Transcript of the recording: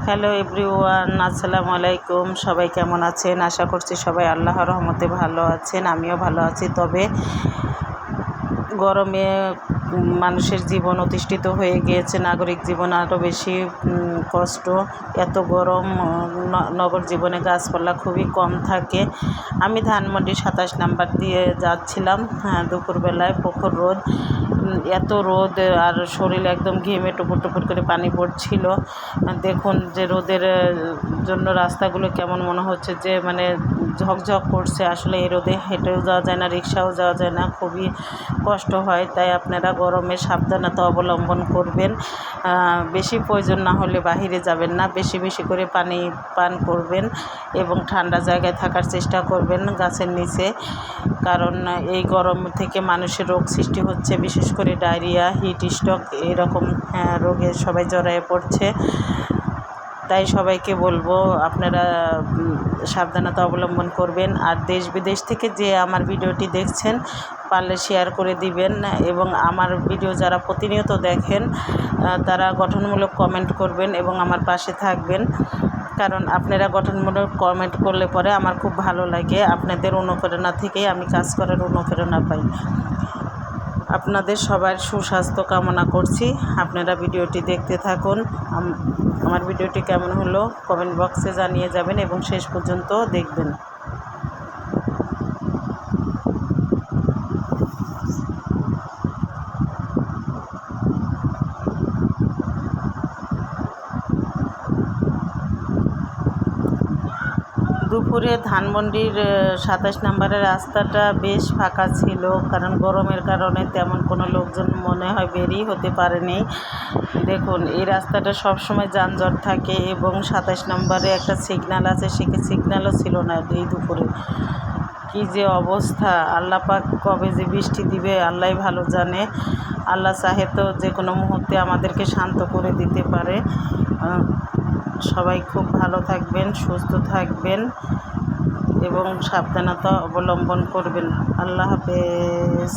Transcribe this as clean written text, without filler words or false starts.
Hello everyone, আসসালামু আলাইকুম। সবাই কেমন আছেন? আশা করছি সবাই আল্লাহর রহমতে ভালো আছেন। আমিও ভালো আছি। তবে গরমে মানুষের জীবন অতিষ্ঠিত হয়ে গিয়েছে। নাগরিক জীবন আরও বেশি কষ্ট। এত গরম, নগর জীবনে গাছপালা খুবই কম থাকে। আমি ধানমন্ডি 27 নাম্বার দিয়ে যাচ্ছিলাম দুপুরবেলায়। প্রখর রোদ, এত রোদ আর শরীর একদম ঘেমে টুপুর টুপুর করে পানি পড়ছিল। দেখুন যে রোদের জন্য রাস্তাগুলো কেমন মনে হচ্ছে যে মানে ঝকঝক করছে। আসলে এই রোদে হেঁটেও যাওয়া যায় না, রিক্সাও যাওয়া যায় না, খুবই কষ্ট হয়। তাই আপনারা গরমে সাবধানতা অবলম্বন করবেন। বেশি প্রয়োজন না হলে বাহিরে যাবেন না। বেশি বেশি করে পানি পান করবেন এবং ঠান্ডা জায়গায় থাকার চেষ্টা করবেন গাছের নিচে। কারণ এই গরম থেকে মানুষের রোগ সৃষ্টি হচ্ছে, বিশেষ করে ডায়রিয়া, হিট স্ট্রোক এরকম রোগে সবাই জড়ায়ে পড়ছে। তাই সবাইকে বলবো আপনারা সাবধানতা অবলম্বন করবেন। আর দেশ বিদেশ থেকে যে আমার ভিডিওটি দেখছেন পারলে শেয়ার করে দিবেন এবং আমার ভিডিও যারা প্রতিনিয়ত দেখেন তারা গঠনমূলক কমেন্ট করবেন এবং আমার পাশে থাকবেন। কারণ আপনারা গঠনমূলক কমেন্ট করলে পরে আমার খুব ভালো লাগে। আপনাদের অনুপ্রেরণা থেকেই আমি কাজ করার অনুপ্রেরণা পাই। আপনাদের সবার সুস্বাস্থ্য কামনা করছি। আপনারা ভিডিওটি দেখতে থাকুন। আমার ভিডিওটি কেমন হলো কমেন্ট বক্সে জানিয়ে যাবেন এবং শেষ পর্যন্ত দেখবেন। দুপুরে ধানমন্ডির 27 নম্বরের রাস্তাটা বেশ ফাঁকা ছিল, কারণ গরমের কারণে তেমন কোনো লোকজন মনে হয় বেরিয়ে হতে পারেনি। দেখুন এই রাস্তাটা সবসময় যানজট থাকে এবং 27 নম্বরে একটা সিগন্যাল আছে, সেখানে সিগন্যালও ছিল না এই দুপুরে। কী যে অবস্থা! আল্লাহ পাক কবে যে বৃষ্টি দিবে আল্লাহই ভালো জানে। আল্লাহ চাহে তো যে কোনো মুহূর্তে আমাদেরকে শান্ত করে দিতে পারে। সবাই খুব ভালো থাকবেন, সুস্থ থাকবেন এবং সাবধানতা অবলম্বন করবেন। আল্লাহ হাফেজ।